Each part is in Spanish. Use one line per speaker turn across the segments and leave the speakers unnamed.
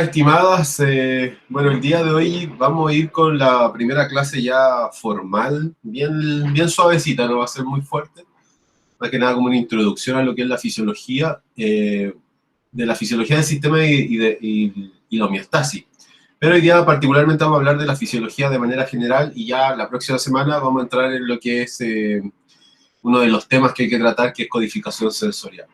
Estimadas, bueno, el día de hoy vamos a ir con la primera clase ya formal, bien suavecita, no va a ser muy fuerte, más que nada como una introducción a lo que es la fisiología, de la fisiología del sistema y la homeostasis. Pero hoy día particularmente vamos a hablar de la fisiología de manera general y ya la próxima semana vamos a entrar en lo que es uno de los temas que hay que tratar, que es codificación sensorial.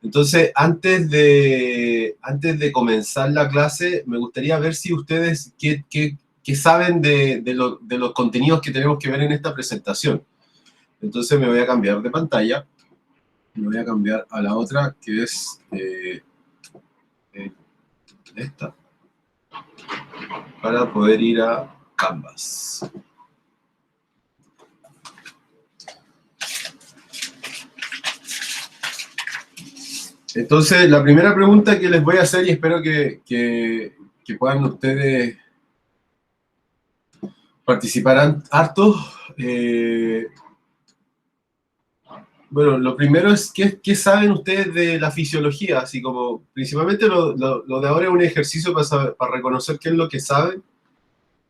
Entonces, antes de comenzar la clase, me gustaría ver si ustedes qué saben de los contenidos que tenemos que ver en esta presentación. Entonces me voy a cambiar de pantalla, me voy a cambiar a la otra, que es esta, para poder ir a Canvas. Entonces, la primera pregunta que les voy a hacer, y espero que puedan ustedes participar harto, bueno, lo primero es, ¿qué saben ustedes de la fisiología? Así como, principalmente lo de ahora es un ejercicio para reconocer qué es lo que saben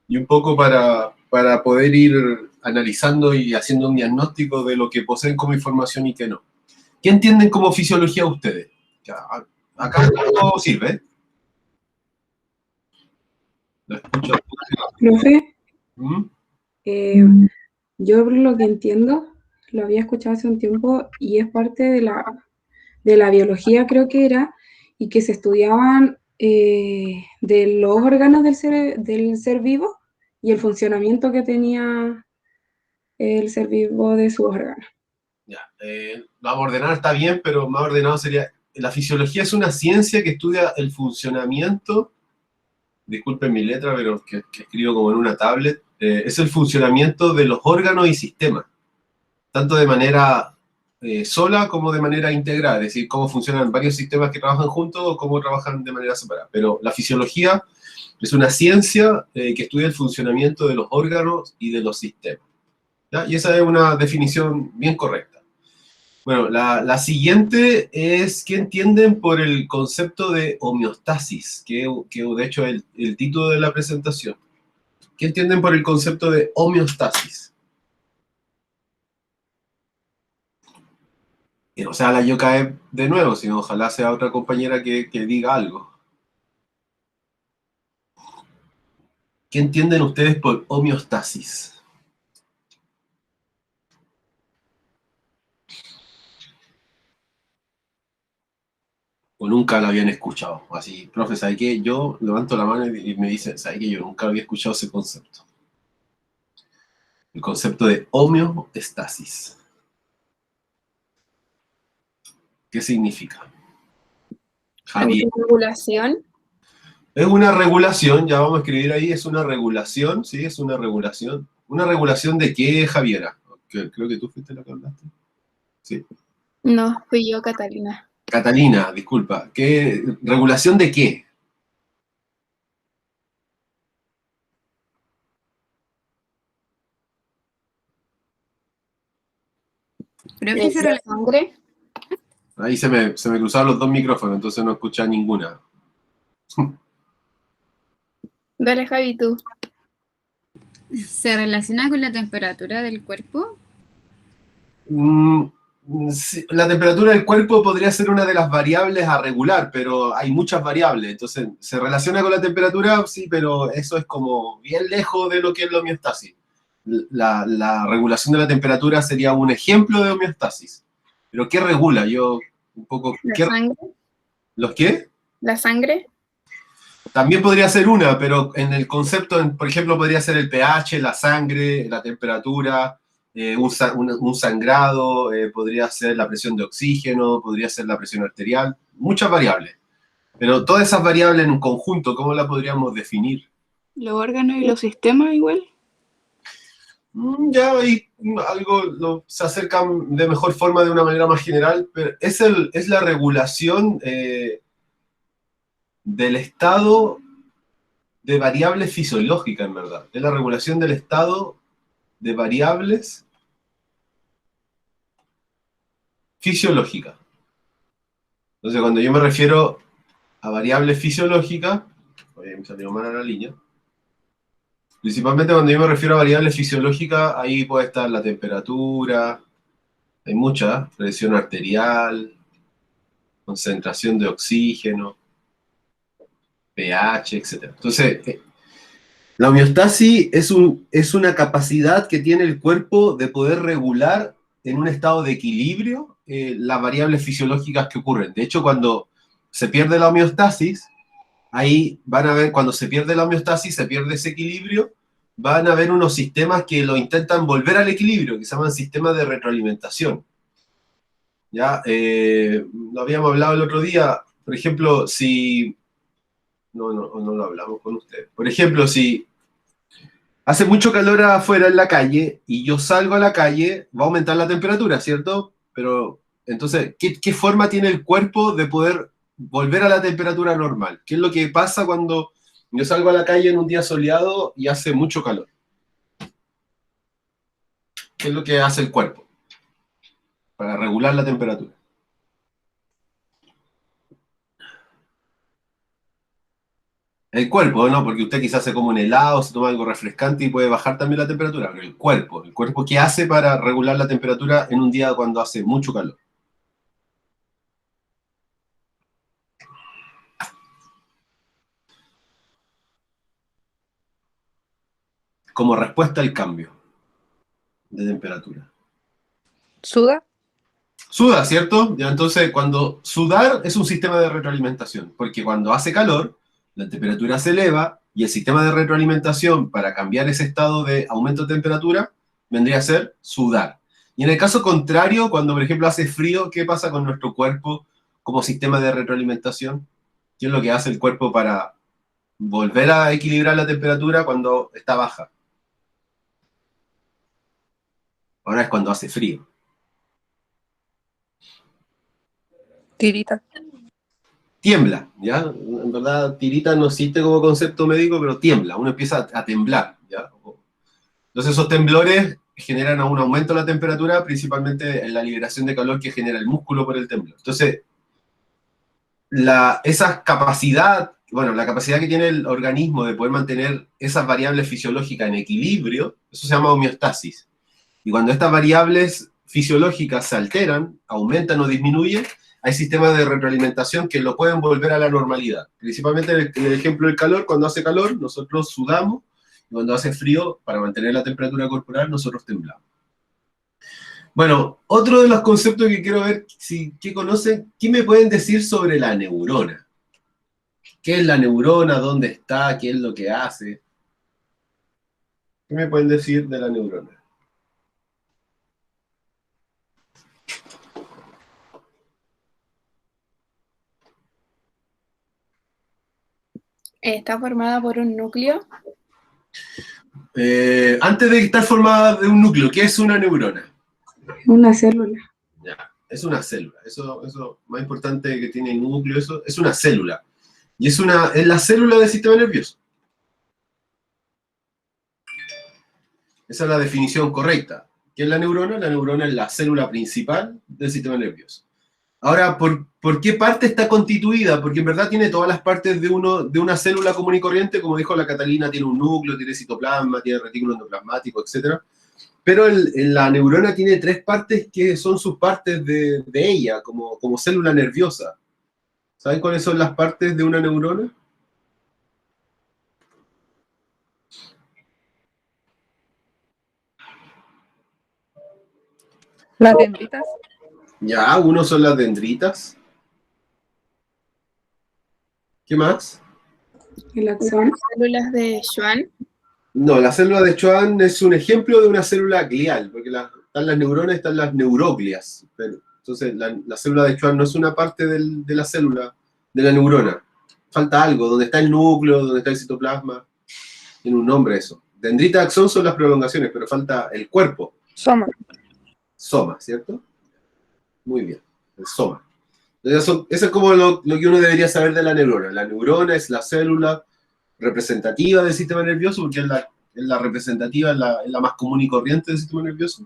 y un poco para poder ir analizando y haciendo un diagnóstico de lo que poseen como información y qué no. ¿Qué entienden como fisiología ustedes? Ya, acá todo sirve. ¿Lo escucho?
Profe,
¿Mm?
yo lo que entiendo, lo había escuchado hace un tiempo y es parte de la biología, creo que era, y que se estudiaban de los órganos del ser vivo y el funcionamiento que tenía el ser vivo de sus órganos.
Ya, vamos a ordenar, está bien, pero más ordenado sería, la fisiología es una ciencia que estudia el funcionamiento, disculpen mi letra, pero que escribo como en una tablet, es el funcionamiento de los órganos y sistemas, tanto de manera sola como de manera integrada, es decir, cómo funcionan varios sistemas que trabajan juntos o cómo trabajan de manera separada. Pero la fisiología es una ciencia que estudia el funcionamiento de los órganos y de los sistemas, ¿ya? Y esa es una definición bien correcta. Bueno, la siguiente es, ¿qué entienden por el concepto de homeostasis? Que de hecho es el título de la presentación. ¿Qué entienden por el concepto de homeostasis? Que no sea la yo cae de nuevo, sino ojalá sea otra compañera que diga algo. ¿Qué entienden ustedes por homeostasis? O nunca la habían escuchado. Así, profe, ¿sabe qué? Yo levanto la mano y me dicen, ¿sabe qué? Yo nunca había escuchado ese concepto. El concepto de homeostasis. ¿Qué significa? Javier.
Autorregulación.
Es una regulación, ya vamos a escribir ahí, es una regulación, ¿sí? Es una regulación. ¿Una regulación de qué, Javiera? Creo que tú fuiste la que hablaste. Sí.
No, fui yo, Catalina.
Catalina, disculpa. ¿Regulación de qué?
¿De la sangre?
Ahí se me cruzaron los dos micrófonos, entonces no escuché ninguna.
Dale, Javi, tú.
¿Se relaciona con la temperatura del cuerpo?
Sí, la temperatura del cuerpo podría ser una de las variables a regular, pero hay muchas variables, entonces se relaciona con la temperatura, sí, pero eso es como bien lejos de lo que es la homeostasis. La regulación de la temperatura sería un ejemplo de homeostasis. Pero ¿qué regula? Yo un poco...
¿La sangre?
¿Los qué?
¿La sangre?
También podría ser una, pero en el concepto, por ejemplo, podría ser el pH, la sangre, la temperatura, un sangrado, podría ser la presión de oxígeno, podría ser la presión arterial, muchas variables. Pero todas esas variables en un conjunto, ¿cómo la podríamos definir?
¿Los órganos y los sistemas igual?
Ya ahí algo se acerca de mejor forma, de una manera más general, pero es la regulación del estado de variables fisiológicas, en verdad. Es la regulación del estado de variables fisiológicas. Entonces, cuando yo me refiero a variables fisiológicas, Oye, me salió mal a la línea. Principalmente cuando yo me refiero a variables fisiológicas, ahí puede estar la temperatura, hay muchas, presión arterial, concentración de oxígeno, pH, etc. Entonces, la homeostasis es una capacidad que tiene el cuerpo de poder regular en un estado de equilibrio las variables fisiológicas que ocurren. De hecho, cuando se pierde la homeostasis, ahí van a ver, cuando se pierde la homeostasis, se pierde ese equilibrio, van a haber unos sistemas que lo intentan volver al equilibrio, que se llaman sistemas de retroalimentación. ¿Ya? Lo habíamos hablado el otro día, por ejemplo, si... No lo hablamos con usted. Por ejemplo, si hace mucho calor afuera en la calle y yo salgo a la calle, va a aumentar la temperatura, ¿cierto? Pero, entonces, ¿qué forma tiene el cuerpo de poder volver a la temperatura normal? ¿Qué es lo que pasa cuando yo salgo a la calle en un día soleado y hace mucho calor? ¿Qué es lo que hace el cuerpo para regular la temperatura? El cuerpo, ¿no? Porque usted quizás se come un helado, se toma algo refrescante y puede bajar también la temperatura, pero el cuerpo, ¿qué hace para regular la temperatura en un día cuando hace mucho calor? Como respuesta al cambio de temperatura.
¿Suda?
Suda, ¿cierto? Ya, entonces, cuando sudar es un sistema de retroalimentación, porque cuando hace calor, la temperatura se eleva y el sistema de retroalimentación para cambiar ese estado de aumento de temperatura vendría a ser sudar. Y en el caso contrario, cuando por ejemplo hace frío, ¿qué pasa con nuestro cuerpo como sistema de retroalimentación? ¿Qué es lo que hace el cuerpo para volver a equilibrar la temperatura cuando está baja? Ahora es cuando hace frío.
Tirita.
Tiembla, ¿ya? En verdad, tirita no existe como concepto médico, pero tiembla, uno empieza a temblar, ¿ya? Entonces esos temblores generan un aumento de la temperatura, principalmente en la liberación de calor que genera el músculo por el temblor. Entonces, esa capacidad, bueno, la capacidad que tiene el organismo de poder mantener esas variables fisiológicas en equilibrio, eso se llama homeostasis. Y cuando estas variables fisiológicas se alteran, aumentan o disminuyen, hay sistemas de retroalimentación que lo pueden volver a la normalidad. Principalmente en el ejemplo del calor, cuando hace calor, nosotros sudamos, y cuando hace frío, para mantener la temperatura corporal, nosotros temblamos. Bueno, otro de los conceptos que quiero ver, ¿qué conocen? ¿Qué me pueden decir sobre la neurona? ¿Qué es la neurona? ¿Dónde está? ¿Qué es lo que hace? ¿Qué me pueden decir de la neurona?
Está formada por un núcleo.
Antes de estar formada de un núcleo, ¿qué es una neurona?
Una célula.
Ya, es una célula. Eso más importante que tiene el núcleo, eso es una célula. Y es la célula del sistema nervioso. Esa es la definición correcta. ¿Qué es la neurona? La neurona es la célula principal del sistema nervioso. Ahora, ¿por qué parte está constituida? Porque en verdad tiene todas las partes de una célula común y corriente, como dijo la Catalina, tiene un núcleo, tiene citoplasma, tiene retículo endoplasmático, etc. Pero la neurona tiene 3 partes que son sus partes de ella, como célula nerviosa. ¿Saben cuáles son las partes de una neurona?
¿Las dendritas?
Ya, uno son las dendritas. ¿Qué más?
El axón.
Células de Schwann.
No, la célula de Schwann es un ejemplo de una célula glial, porque están las neuronas, están las neuroglias. Entonces, la célula de Schwann no es una parte de la célula, de la neurona. Falta algo, donde está el núcleo, donde está el citoplasma. Tiene un nombre eso. Dendrita y axón son las prolongaciones, pero falta el cuerpo.
Soma.
Soma, ¿cierto? Muy bien, el soma. Eso es como lo que uno debería saber de la neurona. La neurona es la célula representativa del sistema nervioso, porque es la representativa, es la más común y corriente del sistema nervioso.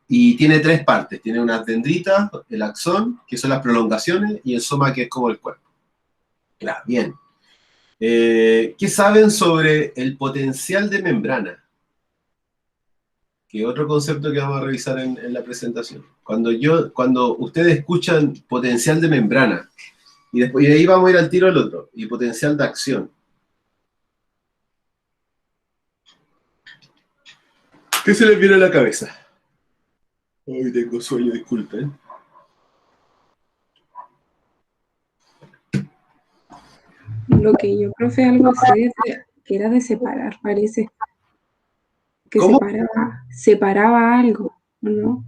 Y tiene 3 partes. Tiene unas dendritas, el axón, que son las prolongaciones, y el soma, que es como el cuerpo. Claro, bien. ¿Qué saben sobre el potencial de membrana? Que es otro concepto que vamos a revisar en la presentación. Cuando ustedes escuchan potencial de membrana, y después y de ahí vamos a ir al tiro al otro, y potencial de acción. ¿Qué se les viene a la cabeza? Hoy tengo sueño, disculpen.
Lo que yo, profe, algo sé que era de separar, parece. Que
¿Cómo?
separaba algo, ¿no?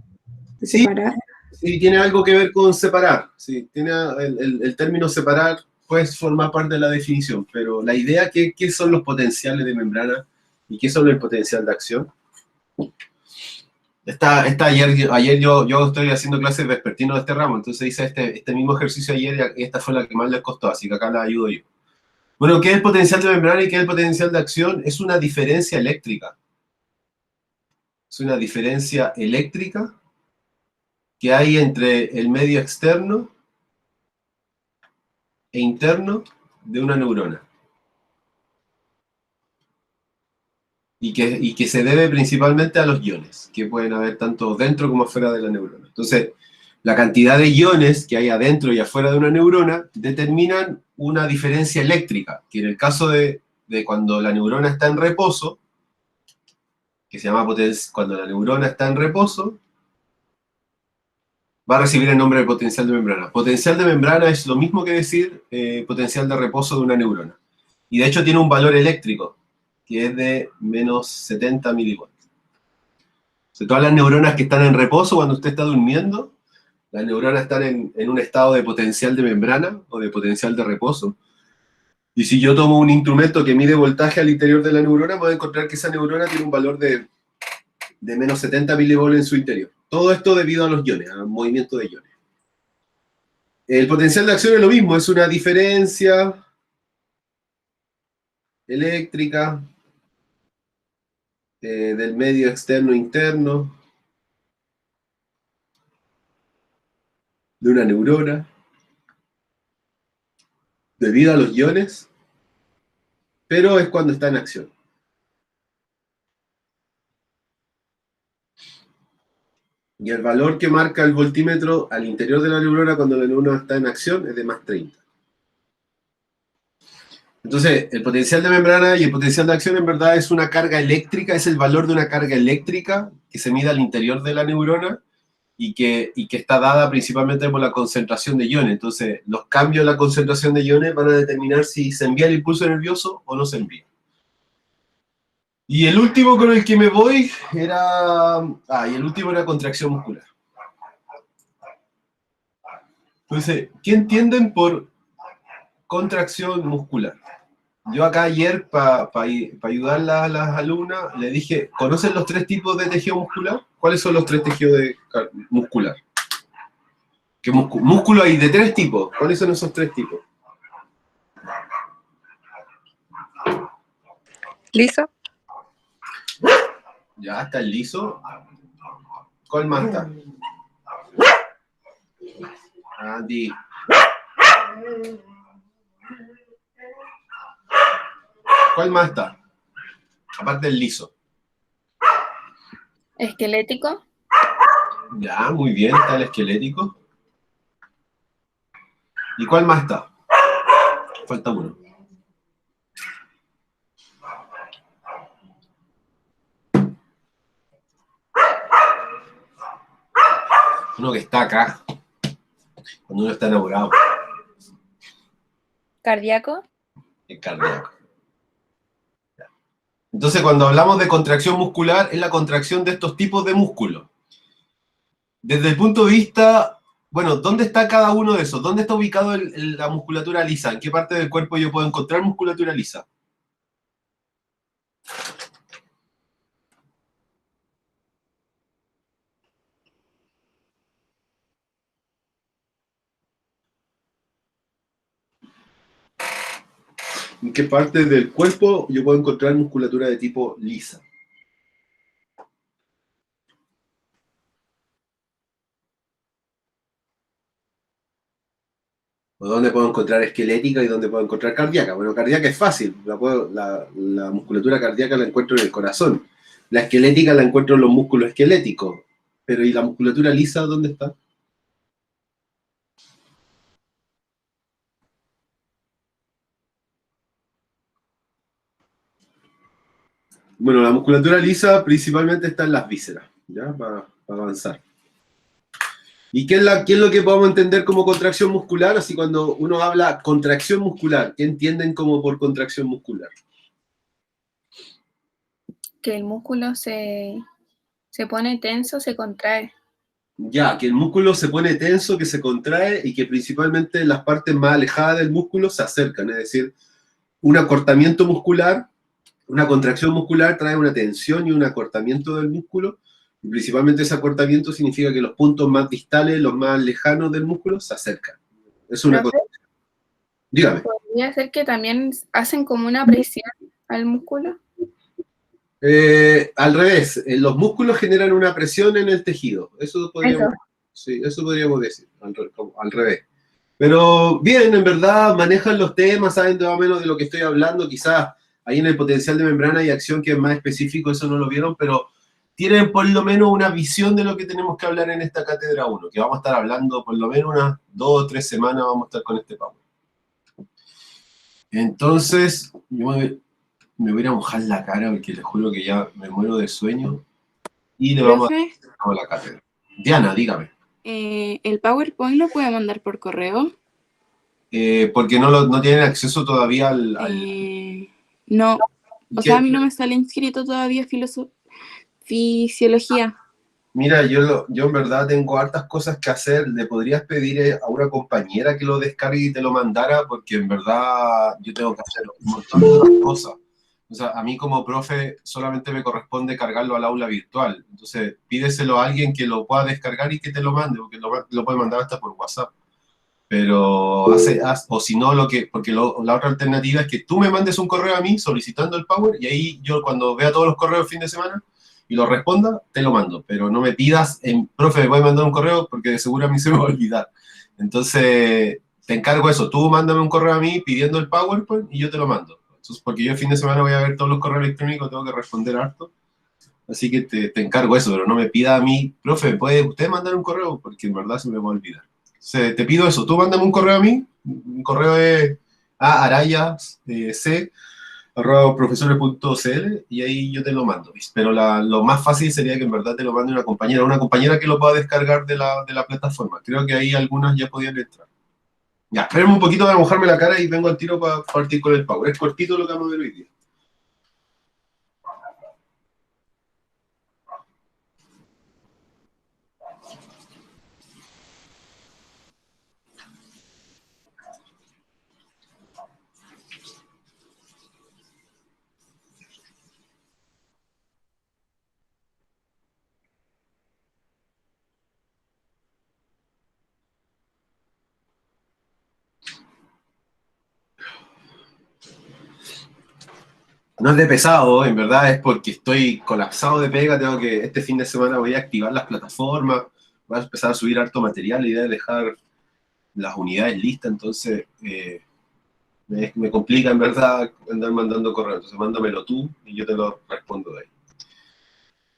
De
Sí,
separar.
sí, tiene algo que ver con separar. Sí, tiene el término separar puede formar parte de la definición, pero la idea, ¿qué son los potenciales de membrana y qué son el potencial de acción? Ayer yo estoy haciendo clases vespertino de este ramo, entonces hice este mismo ejercicio ayer y esta fue la que más les costó, así que acá la ayudo yo. Bueno, ¿qué es el potencial de membrana y qué es el potencial de acción? Es una diferencia eléctrica. Es una diferencia eléctrica que hay entre el medio externo e interno de una neurona. Y que se debe principalmente a los iones, que pueden haber tanto dentro como afuera de la neurona. Entonces, la cantidad de iones que hay adentro y afuera de una neurona determinan una diferencia eléctrica, que en el caso de cuando la neurona está en reposo, que se llama cuando la neurona está en reposo, va a recibir el nombre de potencial de membrana. Potencial de membrana es lo mismo que decir potencial de reposo de una neurona. Y de hecho tiene un valor eléctrico, que es de menos 70 milivolts. O sea, todas las neuronas que están en reposo cuando usted está durmiendo, las neuronas están en un estado de potencial de membrana o de potencial de reposo. Y si yo tomo un instrumento que mide voltaje al interior de la neurona, voy a encontrar que esa neurona tiene un valor de menos 70 milivolts en su interior. Todo esto debido a los iones, al movimiento de iones. El potencial de acción es lo mismo, es una diferencia eléctrica del medio externo e interno de una neurona debido a los iones, pero es cuando está en acción. Y el valor que marca el voltímetro al interior de la neurona cuando la neurona está en acción es de más 30. Entonces, el potencial de membrana y el potencial de acción en verdad es una carga eléctrica, es el valor de una carga eléctrica que se mide al interior de la neurona y que está dada principalmente por la concentración de iones. Entonces, los cambios en la concentración de iones van a determinar si se envía el impulso nervioso o no se envía. Y el último con el que me voy era... y el último era contracción muscular. Entonces, ¿qué entienden por contracción muscular? Yo acá ayer, para ayudar a las alumnas, le dije, ¿conocen los 3 tipos de tejido muscular? ¿Cuáles son los 3 tejidos muscular? ¿Qué músculo hay de 3 tipos? ¿Cuáles son esos 3 tipos?
¿Liso?
Ya está el liso. ¿Cuál más está? Andy. ¿Cuál más está? Aparte del liso.
Esquelético.
Ya, muy bien, está el esquelético. ¿Y cuál más está? Falta uno. Uno que está acá, cuando uno está enamorado.
Cardíaco.
El cardíaco. Entonces, cuando hablamos de contracción muscular, es la contracción de estos tipos de músculos. Desde el punto de vista, bueno, ¿dónde está cada uno de esos? ¿Dónde está ubicado la musculatura lisa? ¿En qué parte del cuerpo yo puedo encontrar musculatura lisa? ¿En qué parte del cuerpo yo puedo encontrar musculatura de tipo lisa? ¿O dónde puedo encontrar esquelética y dónde puedo encontrar cardíaca? Bueno, cardíaca es fácil, la musculatura cardíaca la encuentro en el corazón. La esquelética la encuentro en los músculos esqueléticos. Pero ¿y la musculatura lisa dónde está? Bueno, la musculatura lisa principalmente está en las vísceras, ¿ya? Para avanzar. ¿Y qué es lo que podemos entender como contracción muscular? Así cuando uno habla contracción muscular, ¿qué entienden como por contracción muscular?
Que el músculo se pone tenso, se contrae.
Ya, que el músculo se pone tenso, que se contrae y que principalmente las partes más alejadas del músculo se acercan. Es decir, un acortamiento muscular, una contracción muscular trae una tensión y un acortamiento del músculo. Y principalmente ese acortamiento significa que los puntos más distales, los más lejanos del músculo, se acercan. Es una
Profe,
contracción. Dígame.
¿podría ser que también hacen como una presión al músculo?
Al revés, los músculos generan una presión en el tejido. Eso podríamos, sí, eso podríamos decir, al revés. Pero bien, en verdad manejan los temas, saben más o menos de lo que estoy hablando. Quizás ahí en el potencial de membrana y acción que es más específico, eso no lo vieron, pero tienen por lo menos una visión de lo que tenemos que hablar en esta cátedra 1, que vamos a estar hablando por lo menos unas 2 o 3 semanas, vamos a estar con este power. Entonces, me voy a mojar la cara porque les juro que ya me muero de sueño y le vamos
Profe,
a la cátedra. Diana, dígame.
¿el PowerPoint lo puede mandar por correo?
Porque no tienen acceso todavía al...
No, o
¿Qué?
sea, a mí no me sale inscrito todavía fisiología.
Mira, yo en verdad tengo hartas cosas que hacer. ¿Le podrías pedir a una compañera que lo descargue y te lo mandara? Porque en verdad yo tengo que hacer un montón de otras cosas. O sea, a mí como profe solamente me corresponde cargarlo al aula virtual. Entonces, pídeselo a alguien que lo pueda descargar y que te lo mande, porque lo puede mandar hasta por WhatsApp. Pero o si no, porque la otra alternativa es que tú me mandes un correo a mí solicitando el Power y ahí yo cuando vea todos los correos el fin de semana y lo responda, te lo mando. Pero no me pidas, profe, me voy a mandar un correo porque de seguro a mí se me va a olvidar. Entonces, te encargo eso. Tú mándame un correo a mí pidiendo el PowerPoint y yo te lo mando. Entonces, porque yo el fin de semana voy a ver todos los correos electrónicos, tengo que responder harto. Así que te encargo eso, pero no me pida a mí, profe, ¿puede usted mandar un correo? Porque en verdad se me va a olvidar. Te pido eso, tú mándame un correo a mí, mi correo es arayas.profesores.cl y ahí yo te lo mando. Pero lo más fácil sería que en verdad te lo mande una compañera que lo pueda descargar de la plataforma. Creo que ahí algunas ya podían entrar. Ya, espérenme un poquito para mojarme la cara y vengo al tiro para partir con el Power. Es cortito lo que vamos a ver hoy día. No es de pesado, en verdad es porque estoy colapsado de pega, este fin de semana voy a activar las plataformas, voy a empezar a subir harto material, la idea es dejar las unidades listas, entonces me complica en verdad andar mandando correos, entonces mándamelo tú y yo te lo respondo de ahí.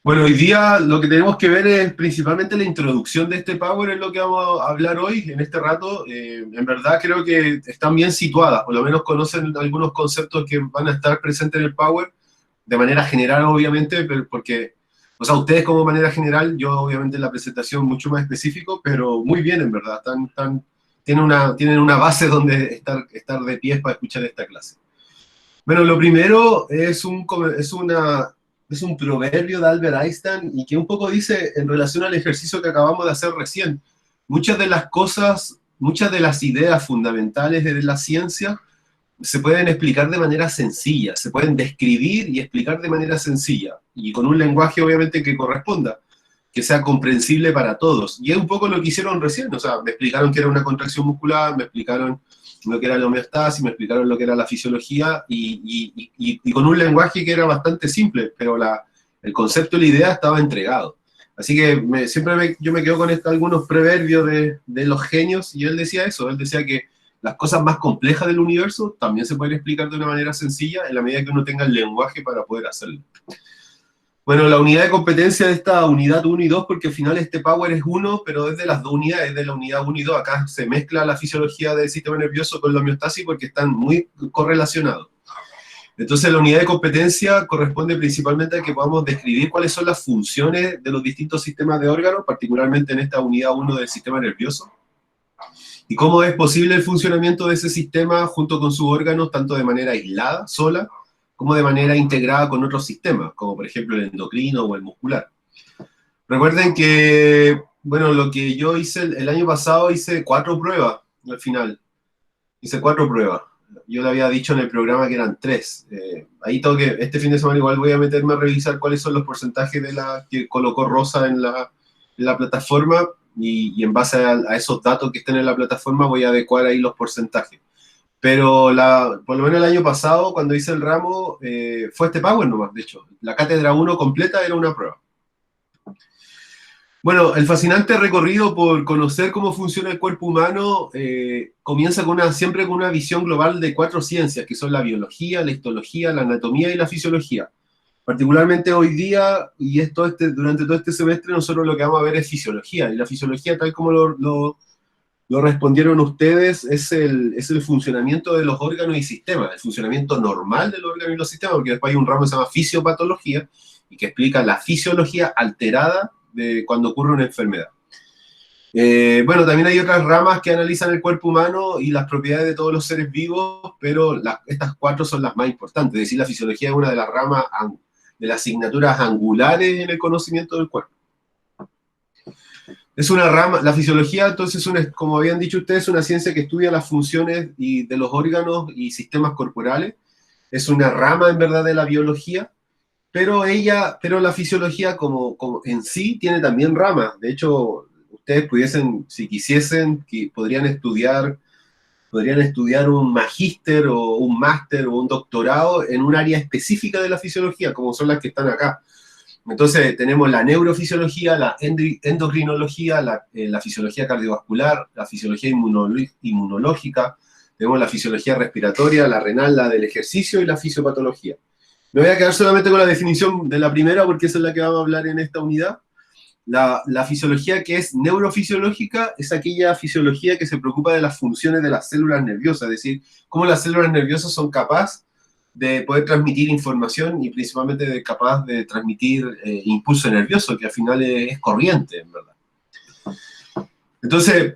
Bueno, hoy día lo que tenemos que ver es principalmente la introducción de este Power, es lo que vamos a hablar hoy, en este rato. En verdad creo que están bien situadas, por lo menos conocen algunos conceptos que van a estar presentes en el Power, de manera general obviamente, porque, o sea, ustedes como manera general, yo obviamente en la presentación mucho más específico, pero muy bien en verdad, tienen una base donde estar de pie para escuchar esta clase. Bueno, lo primero es un proverbio de Albert Einstein y que un poco dice en relación al ejercicio que acabamos de hacer recién. Muchas de las ideas fundamentales de la ciencia se pueden explicar de manera sencilla, se pueden describir y explicar de manera sencilla y con un lenguaje obviamente que corresponda, que sea comprensible para todos. Y es un poco lo que hicieron recién, o sea, me explicaron que era una contracción muscular, me explicaron lo que era la homeostasis, me explicaron lo que era la fisiología, y con un lenguaje que era bastante simple, pero el concepto y la idea estaba entregado. Así que yo me quedo con algunos proverbios de los genios, y él decía eso, él decía que las cosas más complejas del universo también se pueden explicar de una manera sencilla en la medida que uno tenga el lenguaje para poder hacerlo. Bueno, la unidad de competencia de esta unidad 1 y 2, porque al final este power es 1, pero es de las dos unidades, de la unidad 1 y 2. Acá se mezcla la fisiología del sistema nervioso con la homeostasis porque están muy correlacionados. Entonces la unidad de competencia corresponde principalmente a que podamos describir cuáles son las funciones de los distintos sistemas de órganos, particularmente en esta unidad 1 del sistema nervioso, y cómo es posible el funcionamiento de ese sistema junto con sus órganos, tanto de manera aislada, sola, como de manera integrada con otros sistemas, como por ejemplo el endocrino o el muscular. Recuerden que, bueno, lo que yo hice el año pasado, hice 4 pruebas al final. Hice 4 pruebas. Yo le había dicho en el programa que eran 3. Ahí tengo que, este fin de semana igual voy a meterme a revisar cuáles son los porcentajes de la que colocó Rosa en la plataforma, y en base a esos datos que estén en la plataforma voy a adecuar ahí los porcentajes. Pero por lo menos el año pasado, cuando hice el ramo, fue este power nomás, de hecho. La cátedra 1 completa era una prueba. Bueno, el fascinante recorrido por conocer cómo funciona el cuerpo humano comienza siempre con una visión global de 4 ciencias, que son la biología, la histología, la anatomía y la fisiología. Particularmente hoy día, y durante todo este semestre, nosotros lo que vamos a ver es fisiología. Y la fisiología, tal como lo respondieron ustedes, es el funcionamiento de los órganos y sistemas, el funcionamiento normal de los órganos y los sistemas, porque después hay un ramo que se llama fisiopatología, y que explica la fisiología alterada de cuando ocurre una enfermedad. Bueno, también hay otras ramas que analizan el cuerpo humano y las propiedades de todos los seres vivos, pero estas 4 son las más importantes. Es decir, la fisiología es una de las ramas, de las asignaturas angulares en el conocimiento del cuerpo. Es una rama, la fisiología, entonces, como habían dicho ustedes, es una ciencia que estudia las funciones de los órganos y sistemas corporales. Es una rama, en verdad, de la biología, pero la fisiología como en sí tiene también ramas. De hecho, ustedes pudiesen, si quisiesen, podrían estudiar un magíster o un máster o un doctorado en un área específica de la fisiología, como son las que están acá. Entonces tenemos la neurofisiología, la endocrinología, la fisiología cardiovascular, la fisiología inmunológica, tenemos la fisiología respiratoria, la renal, la del ejercicio y la fisiopatología. Me voy a quedar solamente con la definición de la primera porque esa es la que vamos a hablar en esta unidad. La fisiología que es neurofisiológica es aquella fisiología que se preocupa de las funciones de las células nerviosas, es decir, cómo las células nerviosas son capaces de poder transmitir información y principalmente capaz de transmitir impulso nervioso, que al final es corriente, en verdad. Entonces,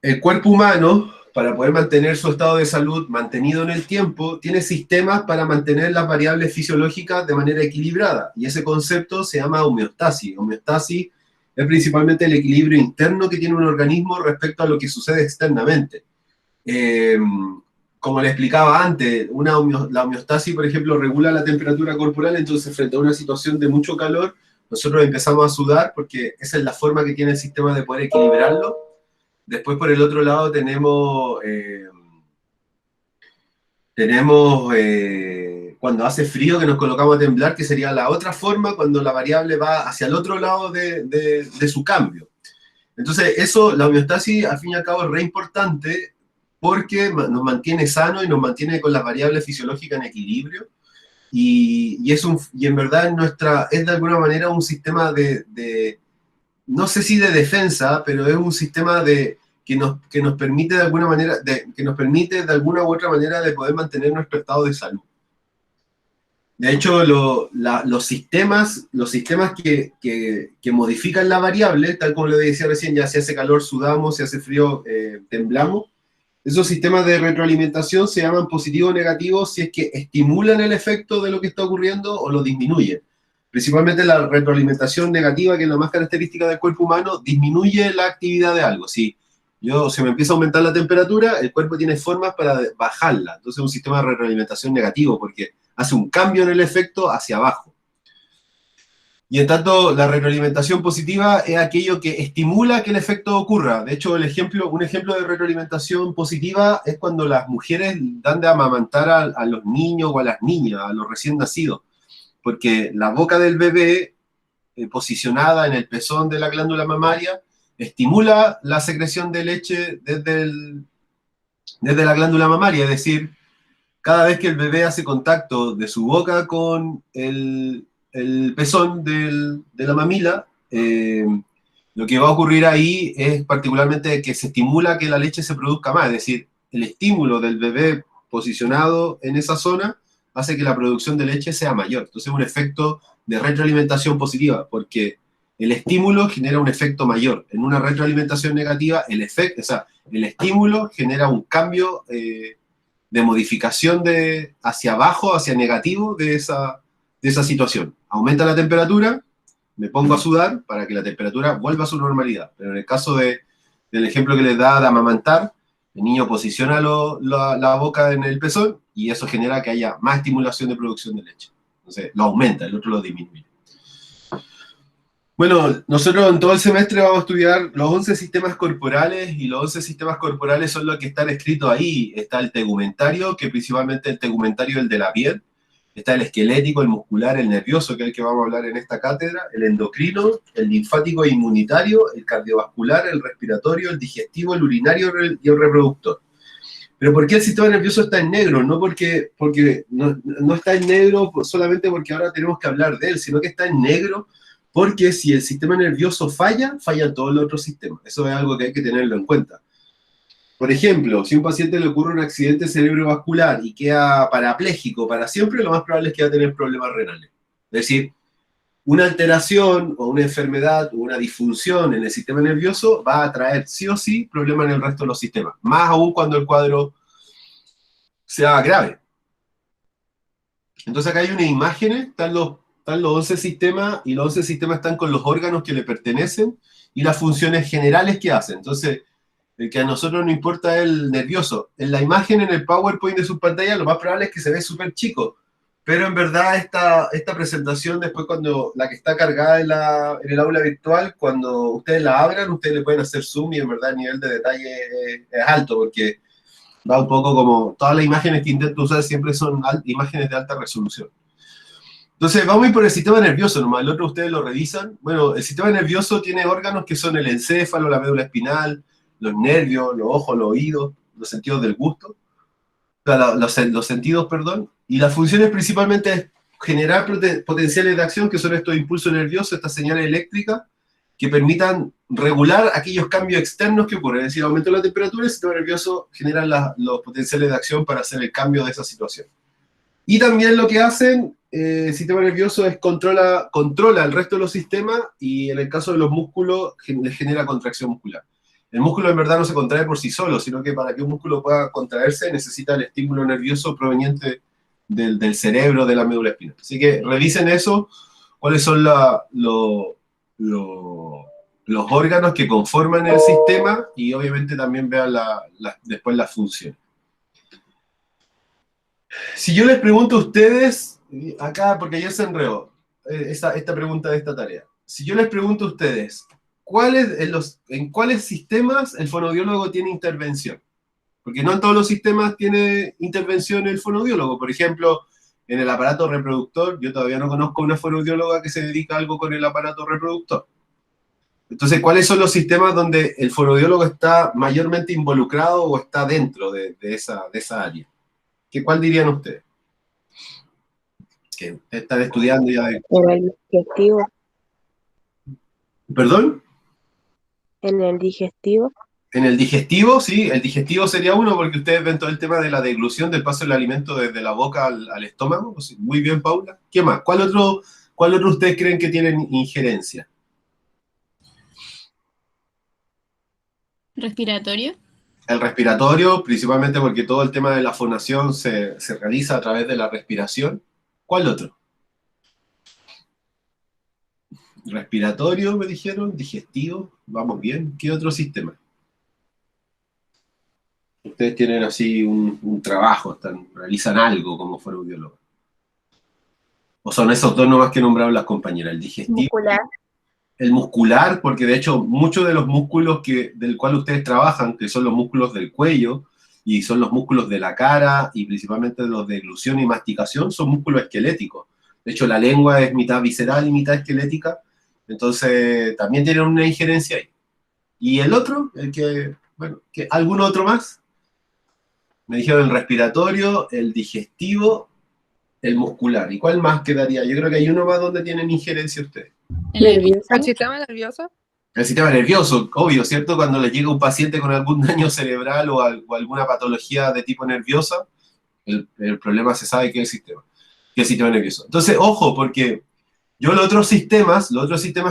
el cuerpo humano, para poder mantener su estado de salud mantenido en el tiempo, tiene sistemas para mantener las variables fisiológicas de manera equilibrada, y ese concepto se llama homeostasis. Homeostasis es principalmente el equilibrio interno que tiene un organismo respecto a lo que sucede externamente. Como le explicaba antes, la homeostasis, por ejemplo, regula la temperatura corporal, entonces frente a una situación de mucho calor, nosotros empezamos a sudar porque esa es la forma que tiene el sistema de poder equilibrarlo. Después, por el otro lado, tenemos cuando hace frío que nos colocamos a temblar, que sería la otra forma cuando la variable va hacia el otro lado de su cambio. Entonces, eso, la homeostasis, al fin y al cabo, es re importante porque nos mantiene sanos y nos mantiene con las variables fisiológicas en equilibrio. Y en verdad es de alguna manera un sistema no sé si de defensa, pero es un sistema que nos permite de alguna manera, que nos permite de alguna u otra manera de poder mantener nuestro estado de salud. De hecho, los sistemas que modifican la variable, tal como le decía recién, ya si hace calor sudamos, si hace frío temblamos, esos sistemas de retroalimentación se llaman positivo o negativo si es que estimulan el efecto de lo que está ocurriendo o lo disminuyen. Principalmente la retroalimentación negativa, que es la más característica del cuerpo humano, disminuye la actividad de algo. Si me empieza a aumentar la temperatura, el cuerpo tiene formas para bajarla. Entonces es un sistema de retroalimentación negativo, porque hace un cambio en el efecto hacia abajo. Y en tanto, la retroalimentación positiva es aquello que estimula que el efecto ocurra. De hecho, un ejemplo de retroalimentación positiva es cuando las mujeres dan de amamantar a los niños o a las niñas, a los recién nacidos. Porque la boca del bebé, posicionada en el pezón de la glándula mamaria, estimula la secreción de leche desde la glándula mamaria, es decir, cada vez que el bebé hace contacto de su boca con el pezón de la mamila, lo que va a ocurrir ahí es particularmente que se estimula que la leche se produzca más, es decir, el estímulo del bebé posicionado en esa zona hace que la producción de leche sea mayor. Entonces es un efecto de retroalimentación positiva, porque el estímulo genera un efecto mayor. En una retroalimentación negativa, el estímulo genera un cambio de modificación hacia abajo, hacia negativo de esa situación. Aumenta la temperatura, me pongo a sudar para que la temperatura vuelva a su normalidad. Pero en el caso del ejemplo que les da de amamantar, el niño posiciona la boca en el pezón y eso genera que haya más estimulación de producción de leche. Entonces lo aumenta, el otro lo disminuye. Bueno, nosotros en todo el semestre vamos a estudiar los 11 sistemas corporales, y los 11 sistemas corporales son los que están escritos ahí. Está el tegumentario, que principalmente el tegumentario es el de la piel. Está el esquelético, el muscular, el nervioso, que es el que vamos a hablar en esta cátedra, el endocrino, el linfático e inmunitario, el cardiovascular, el respiratorio, el digestivo, el urinario y el reproductor. Pero ¿por qué el sistema nervioso está en negro? No porque no está en negro solamente porque ahora tenemos que hablar de él, sino que está en negro porque si el sistema nervioso falla, fallan todos los otros sistemas. Eso es algo que hay que tenerlo en cuenta. Por ejemplo, si a un paciente le ocurre un accidente cerebrovascular y queda parapléjico para siempre, lo más probable es que va a tener problemas renales. Es decir, una alteración o una enfermedad o una disfunción en el sistema nervioso va a traer sí o sí problemas en el resto de los sistemas, más aún cuando el cuadro sea grave. Entonces acá hay unas imágenes, están los 11 sistemas, y los 11 sistemas están con los órganos que le pertenecen y las funciones generales que hacen. Entonces, el que a nosotros nos importa es el nervioso. En la imagen, en el PowerPoint de su pantalla, lo más probable es que se ve súper chico, pero en verdad esta presentación, después cuando la que está cargada en el aula virtual, cuando ustedes la abran, ustedes le pueden hacer zoom y en verdad el nivel de detalle es alto, porque va un poco como, todas las imágenes que intento usar siempre son imágenes de alta resolución. Entonces, vamos a ir por el sistema nervioso nomás, el otro ustedes lo revisan. Bueno, el sistema nervioso tiene órganos que son el encéfalo, la médula espinal, los nervios, los ojos, los oídos, los sentidos del gusto, los sentidos, perdón, y las funciones principalmente es generar potenciales de acción, que son estos impulsos nerviosos, estas señales eléctricas, que permitan regular aquellos cambios externos que ocurren, es decir, aumento de la temperatura, el sistema nervioso genera los potenciales de acción para hacer el cambio de esa situación. Y también lo que hacen el sistema nervioso es controla el resto de los sistemas, y en el caso de los músculos les genera contracción muscular. El músculo en verdad no se contrae por sí solo, sino que para que un músculo pueda contraerse necesita el estímulo nervioso proveniente del cerebro, de la médula espinal. Así que revisen eso, cuáles son los órganos que conforman el sistema, y obviamente también vean después las funciones. Si yo les pregunto a ustedes, acá, porque ayer se enredó esta pregunta de esta tarea, si yo les pregunto a ustedes, ¿en cuáles sistemas el fonoaudiólogo tiene intervención? Porque no en todos los sistemas tiene intervención el fonoaudiólogo. Por ejemplo, en el aparato reproductor, yo todavía no conozco una fonoaudióloga que se dedica a algo con el aparato reproductor. Entonces, ¿cuáles son los sistemas donde el fonoaudiólogo está mayormente involucrado o está dentro de esa área? ¿Cuál dirían ustedes? Que están estudiando ya.
En el digestivo.
¿Perdón?
En el digestivo.
En el digestivo, sí, el digestivo sería uno, porque ustedes ven todo el tema de la deglución, del paso del alimento desde la boca al estómago. Muy bien, Paula. ¿Qué más? ¿Cuál otro ustedes creen que tienen injerencia?
Respiratorio.
El respiratorio, principalmente porque todo el tema de la fonación se realiza a través de la respiración. ¿Cuál otro? Respiratorio, me dijeron, digestivo, vamos bien. ¿Qué otro sistema? Ustedes tienen así un trabajo, realizan algo como fonoaudiólogos. ¿O son esos dos nomás que nombraron las compañeras? El digestivo.
Muscular.
El muscular, porque de hecho muchos de los músculos del cual ustedes trabajan, que son los músculos del cuello, y son los músculos de la cara, y principalmente los de deglución y masticación, son músculos esqueléticos. De hecho, la lengua es mitad visceral y mitad esquelética, entonces también tienen una injerencia ahí. ¿Y el otro? ¿Algún otro más? Me dijeron el respiratorio, el digestivo, el muscular. ¿Y cuál más quedaría? Yo creo que hay uno más donde tienen injerencia ustedes.
Nervioso.
¿El sistema nervioso?
El sistema nervioso, obvio, ¿cierto? Cuando le llega un paciente con algún daño cerebral o alguna patología de tipo nerviosa, el problema se sabe que es el sistema nervioso. Entonces, ojo, porque yo los otros sistemas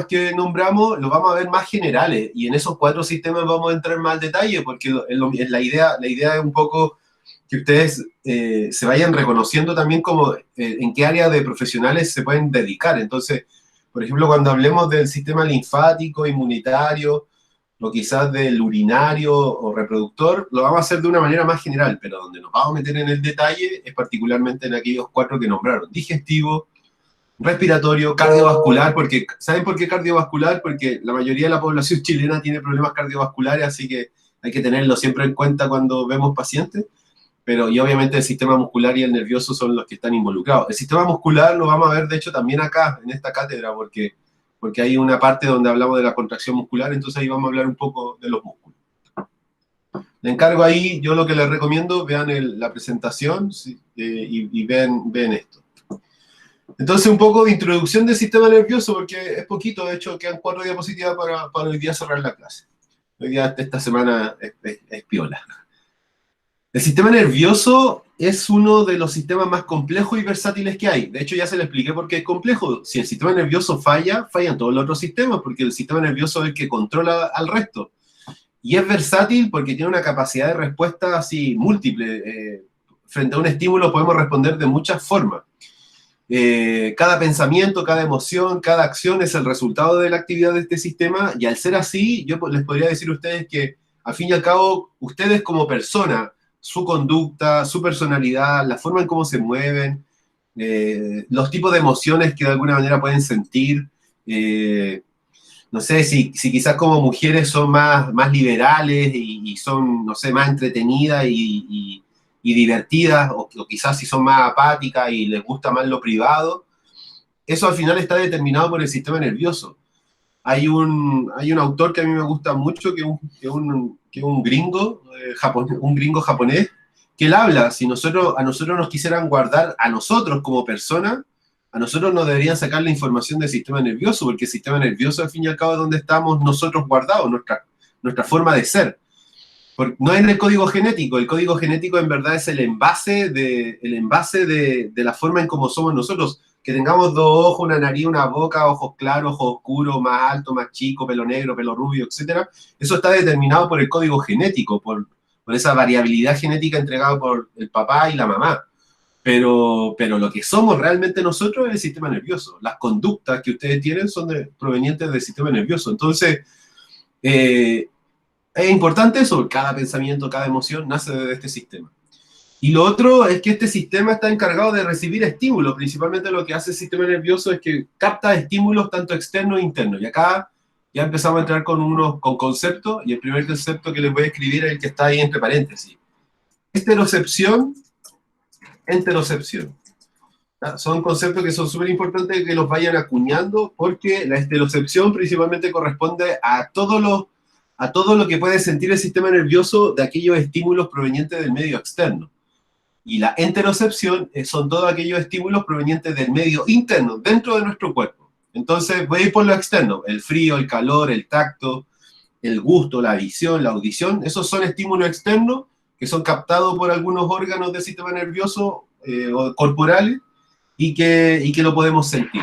que nombramos, los vamos a ver más generales, y en esos 4 sistemas vamos a entrar más al detalle, porque la idea es un poco que ustedes se vayan reconociendo también como en qué área de profesionales se pueden dedicar. Entonces, por ejemplo, cuando hablemos del sistema linfático, inmunitario, o quizás del urinario o reproductor, lo vamos a hacer de una manera más general, pero donde nos vamos a meter en el detalle es particularmente en aquellos 4 que nombraron: digestivo, respiratorio, cardiovascular, porque ¿saben por qué cardiovascular? Porque la mayoría de la población chilena tiene problemas cardiovasculares, así que hay que tenerlo siempre en cuenta cuando vemos pacientes. Pero y obviamente el sistema muscular y el nervioso son los que están involucrados. El sistema muscular lo vamos a ver, de hecho, también acá, en esta cátedra, porque hay una parte donde hablamos de la contracción muscular, entonces ahí vamos a hablar un poco de los músculos. Le encargo ahí, yo lo que les recomiendo, vean la presentación, ¿sí? Y ven esto. Entonces, un poco de introducción del sistema nervioso, porque es poquito, de hecho, quedan 4 diapositivas para hoy día cerrar la clase. Hoy día, esta semana, es piola. El sistema nervioso es uno de los sistemas más complejos y versátiles que hay. De hecho, ya se le expliqué por qué es complejo. Si el sistema nervioso falla, fallan todos los otros sistemas, porque el sistema nervioso es el que controla al resto. Y es versátil porque tiene una capacidad de respuesta así múltiple. Frente a un estímulo podemos responder de muchas formas. Cada pensamiento, cada emoción, cada acción es el resultado de la actividad de este sistema, y al ser así, yo les podría decir a ustedes que, al fin y al cabo, ustedes como persona, su conducta, su personalidad, la forma en cómo se mueven, los tipos de emociones que de alguna manera pueden sentir, no sé, si quizás como mujeres son más liberales y son, no sé, más entretenidas y divertidas, o quizás si son más apáticas y les gusta más lo privado, eso al final está determinado por el sistema nervioso. Hay un autor que a mí me gusta mucho, que es un gringo, un gringo japonés, que él habla: si a nosotros nos quisieran guardar a nosotros como personas, a nosotros nos deberían sacar la información del sistema nervioso, porque el sistema nervioso, al fin y al cabo, es donde estamos nosotros guardados, nuestra forma de ser. No es el código genético. El código genético en verdad es el envase de la forma en cómo somos nosotros. Que tengamos 2 ojos, una nariz, una boca, ojos claros, ojos oscuros, más alto, más chico, pelo negro, pelo rubio, etc. Eso está determinado por el código genético, por esa variabilidad genética entregada por el papá y la mamá. Pero lo que somos realmente nosotros es el sistema nervioso. Las conductas que ustedes tienen son provenientes del sistema nervioso. Entonces, es importante eso: cada pensamiento, cada emoción nace de este sistema. Y lo otro es que este sistema está encargado de recibir estímulos. Principalmente lo que hace el sistema nervioso es que capta estímulos tanto externos e internos. Y acá ya empezamos a entrar con conceptos, y el primer concepto que les voy a escribir es el que está ahí entre paréntesis: esterocepción, enterocepción. Son conceptos que son súper importantes que los vayan acuñando, porque la esterocepción principalmente corresponde a todo lo que puede sentir el sistema nervioso de aquellos estímulos provenientes del medio externo. Y la enterocepción son todos aquellos estímulos provenientes del medio interno, dentro de nuestro cuerpo. Entonces voy a ir por lo externo: el frío, el calor, el tacto, el gusto, la visión, la audición. Esos son estímulos externos que son captados por algunos órganos del sistema nervioso o corporales, y que lo podemos sentir.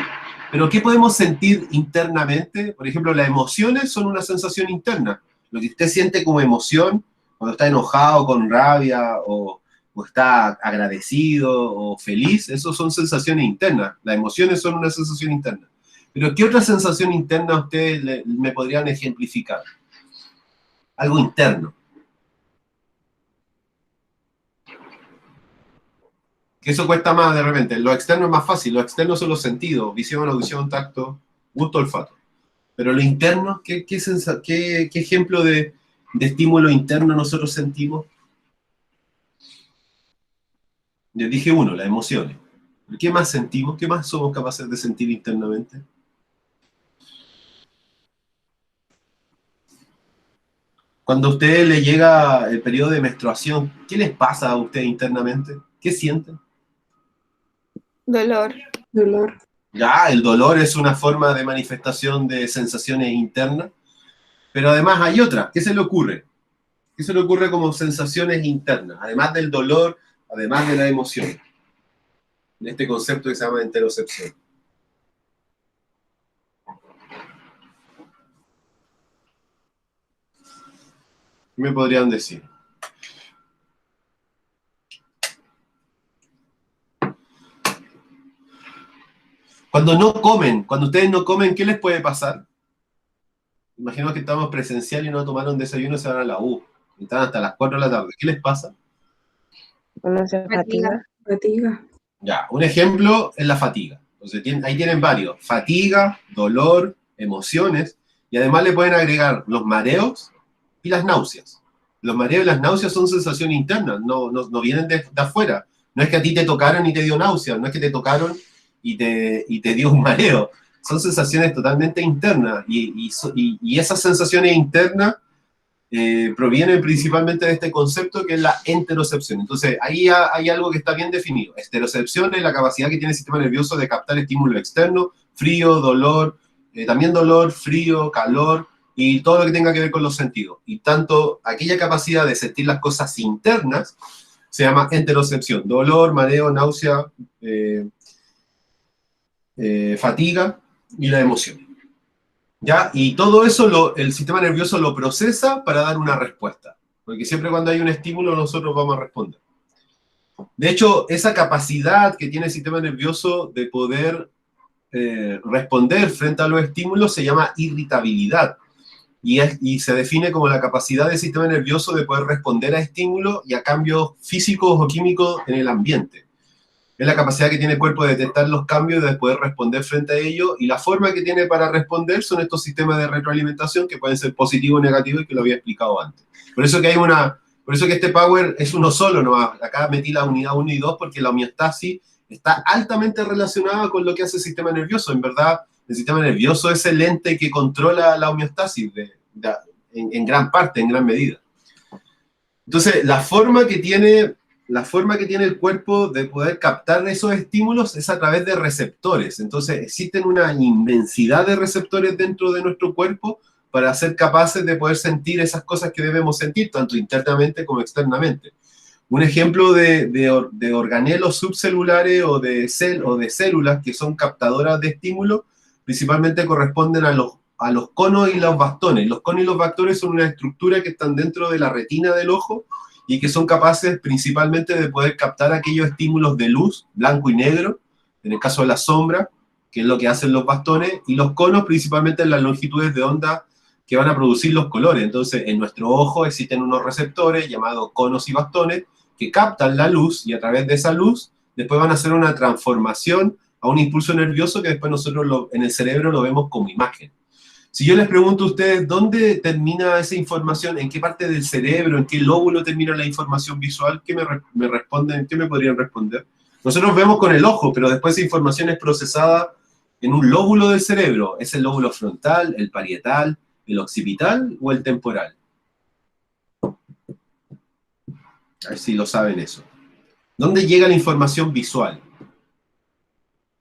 Pero ¿qué podemos sentir internamente? Por ejemplo, las emociones son una sensación interna. Lo que usted siente como emoción, cuando está enojado, con rabia, o está agradecido o feliz, eso son sensaciones internas. Las emociones son una sensación interna. Pero ¿qué otra sensación interna ustedes me podrían ejemplificar? Algo interno. Que eso cuesta más de repente. Lo externo es más fácil. Lo externo son los sentidos: visión, audición, tacto, gusto, olfato. Pero lo interno, ¿qué ejemplo de estímulo interno nosotros sentimos? Les dije uno: las emociones. ¿Qué más sentimos? ¿Qué más somos capaces de sentir internamente? Cuando a usted le llega el periodo de menstruación, ¿qué les pasa a usted internamente? ¿Qué sienten?
Dolor.
Dolor.
Ya, el dolor es una forma de manifestación de sensaciones internas, pero además hay otra. ¿Qué se le ocurre? ¿Qué se le ocurre como sensaciones internas? Además del dolor, además de la emoción. En este concepto que se llama interocepción. ¿Qué me podrían decir? Cuando no comen, cuando ustedes no comen, ¿qué les puede pasar? Imagino que estamos presencial y no tomaron desayuno y se van a la U. Y están hasta las 4 de la tarde. ¿Qué les pasa?
Uno se fatiga.
Fatiga.
Ya, un ejemplo es la fatiga. Entonces, ahí tienen varios. Fatiga, dolor, emociones. Y además le pueden agregar los mareos y las náuseas. Los mareos y las náuseas son sensaciones internas, no vienen de afuera. No es que a ti te tocaron y te dio náusea, no es que te tocaron y te dio un mareo. Son sensaciones totalmente internas. Y esas sensaciones internas provienen principalmente de este concepto que es la enterocepción. Entonces, ahí hay algo que está bien definido. Enterocepción es la capacidad que tiene el sistema nervioso de captar estímulos externos, frío, dolor, también dolor, frío, calor, y todo lo que tenga que ver con los sentidos. Y tanto aquella capacidad de sentir las cosas internas se llama enterocepción. Dolor, mareo, náusea, fatiga y la emoción. ¿Ya? Y todo eso el sistema nervioso lo procesa para dar una respuesta. Porque siempre cuando hay un estímulo nosotros vamos a responder. De hecho, esa capacidad que tiene el sistema nervioso de poder responder frente a los estímulos se llama irritabilidad. Y se define como la capacidad del sistema nervioso de poder responder a estímulos y a cambios físicos o químicos en el ambiente. Es la capacidad que tiene el cuerpo de detectar los cambios y de poder responder frente a ellos, y la forma que tiene para responder son estos sistemas de retroalimentación que pueden ser positivos o negativos, y que lo había explicado antes. Por eso que este power es uno solo, ¿no? Acá metí la unidad 1 y 2 porque la homeostasis está altamente relacionada con lo que hace el sistema nervioso. En verdad, el sistema nervioso es el ente que controla la homeostasis en gran parte, en gran medida. Entonces, la forma que tiene el cuerpo de poder captar esos estímulos es a través de receptores. Entonces, existen una inmensidad de receptores dentro de nuestro cuerpo para ser capaces de poder sentir esas cosas que debemos sentir, tanto internamente como externamente. Un ejemplo de organelos subcelulares o de células que son captadoras de estímulos, principalmente corresponden a los conos y los bastones. Los conos y los bastones son una estructura que están dentro de la retina del ojo y que son capaces principalmente de poder captar aquellos estímulos de luz, blanco y negro, en el caso de la sombra, que es lo que hacen los bastones, y los conos principalmente en las longitudes de onda que van a producir los colores. Entonces, en nuestro ojo existen unos receptores llamados conos y bastones que captan la luz, y a través de esa luz después van a hacer una transformación a un impulso nervioso que después nosotros en el cerebro lo vemos como imagen. Si yo les pregunto a ustedes, ¿dónde termina esa información? ¿En qué parte del cerebro? ¿En qué lóbulo termina la información visual? ¿Qué me responden? ¿Qué me podrían responder? Nosotros vemos con el ojo, pero después esa información es procesada en un lóbulo del cerebro. ¿Es el lóbulo frontal, el parietal, el occipital o el temporal? A ver si lo saben eso. ¿Dónde llega la información visual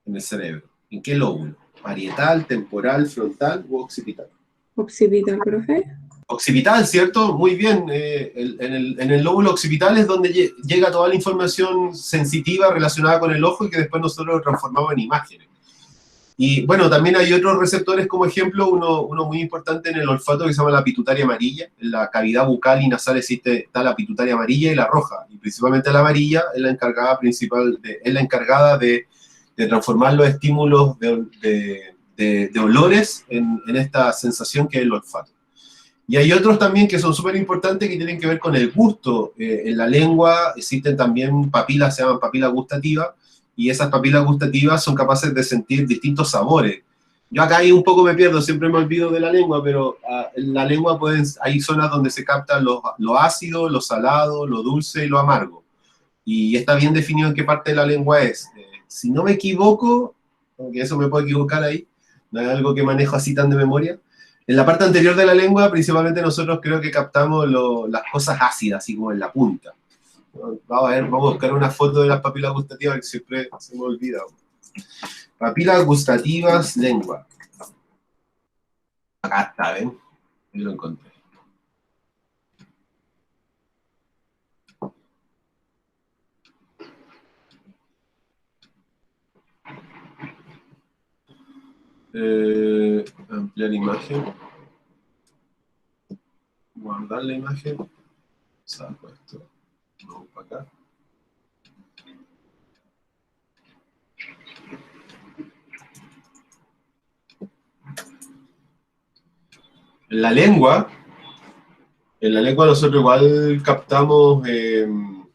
en el cerebro? ¿En qué lóbulo? ¿Parietal, temporal, frontal o occipital?
Occipital, profe.
Occipital, ¿cierto? Muy bien. En el lóbulo occipital es donde llega toda la información sensitiva relacionada con el ojo y que después nosotros lo transformamos en imágenes. Y bueno, también hay otros receptores, como ejemplo, uno muy importante en el olfato que se llama la pituitaria amarilla. En la cavidad bucal y nasal está la pituitaria amarilla y la roja. Y principalmente la amarilla es la encargada de transformar los estímulos de olores en esta sensación que es el olfato. Y hay otros también que son súper importantes que tienen que ver con el gusto. En la lengua existen también papilas, se llaman papilas gustativas, y esas papilas gustativas son capaces de sentir distintos sabores. Yo acá ahí un poco me pierdo, siempre me olvido de la lengua, pero en la lengua hay zonas donde se captan lo ácido, lo salado, lo dulce y lo amargo. Y está bien definido en qué parte de la lengua es. Si no me equivoco, aunque eso me puedo equivocar ahí, no es algo que manejo así tan de memoria, En la parte anterior de la lengua, principalmente nosotros creo que captamos las cosas ácidas, así como en la punta. Vamos a buscar una foto de las papilas gustativas que siempre se me olvida. Papilas gustativas, lengua. Acá está, ¿ven? Ahí lo encontré. Ampliar imagen. Guardar la imagen. Saco esto. Vamos para acá. En la lengua nosotros igual captamos, en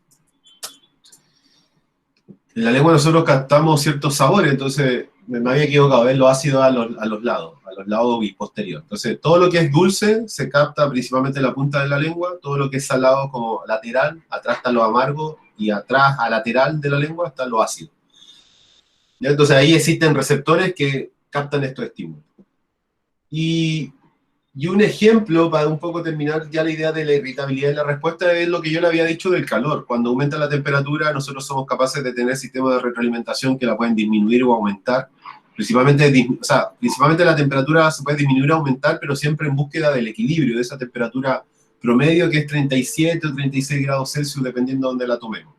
la lengua nosotros captamos ciertos sabores, entonces me había equivocado, ver los ácidos a los lados y posterior. Entonces todo lo que es dulce se capta principalmente en la punta de la lengua, todo lo que es salado como lateral, atrás está lo amargo, y atrás, a lateral de la lengua, está lo ácido. ¿Ya? Entonces ahí existen receptores que captan estos estímulos. Y un ejemplo, para un poco terminar ya la idea de la irritabilidad de la respuesta, es lo que yo le había dicho del calor. Cuando aumenta la temperatura, nosotros somos capaces de tener sistemas de retroalimentación que la pueden disminuir o aumentar. Principalmente la temperatura se puede disminuir o aumentar, pero siempre en búsqueda del equilibrio, de esa temperatura promedio que es 37 o 36 grados Celsius, dependiendo de dónde la tomemos.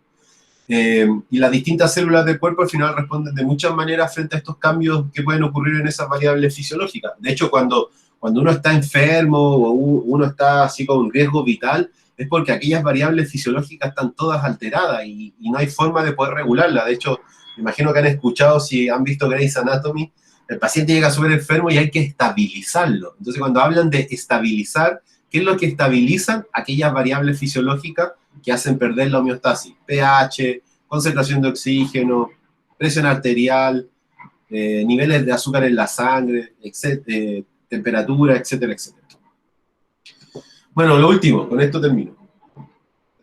Y las distintas células del cuerpo al final responden de muchas maneras frente a estos cambios que pueden ocurrir en esas variables fisiológicas. De hecho, cuando uno está enfermo o uno está así con un riesgo vital, es porque aquellas variables fisiológicas están todas alteradas y no hay forma de poder regularlas. De hecho, me imagino que han escuchado, si han visto Grey's Anatomy, el paciente llega súper enfermo y hay que estabilizarlo. Entonces, cuando hablan de estabilizar, ¿qué es lo que estabilizan? Aquellas variables fisiológicas que hacen perder la homeostasis. pH, concentración de oxígeno, presión arterial, niveles de azúcar en la sangre, etc., temperatura, etcétera, etcétera. Bueno, lo último, con esto termino.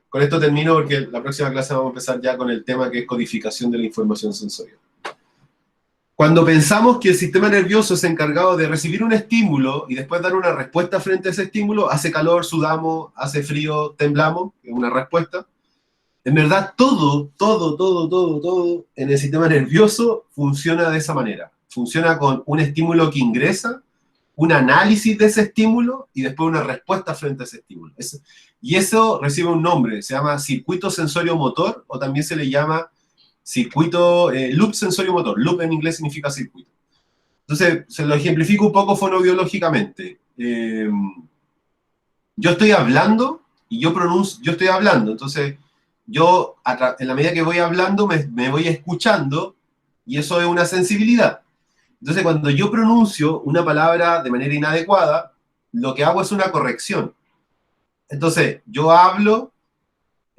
Con esto termino porque la próxima clase vamos a empezar ya con el tema que es codificación de la información sensorial. Cuando pensamos que el sistema nervioso es encargado de recibir un estímulo y después dar una respuesta frente a ese estímulo, hace calor, sudamos, hace frío, temblamos, es una respuesta. En verdad, todo en el sistema nervioso funciona de esa manera. Funciona con un estímulo que ingresa, un análisis de ese estímulo y después una respuesta frente a ese estímulo. Y eso recibe un nombre, se llama circuito sensorio-motor, o también se le llama circuito, loop sensorio-motor. Loop en inglés significa circuito. Entonces, se lo ejemplifico un poco fonobiológicamente. Yo estoy hablando y yo estoy hablando, entonces yo, en la medida que voy hablando, me voy escuchando, y eso es una sensibilidad. Entonces, cuando yo pronuncio una palabra de manera inadecuada, lo que hago es una corrección. Entonces, yo hablo,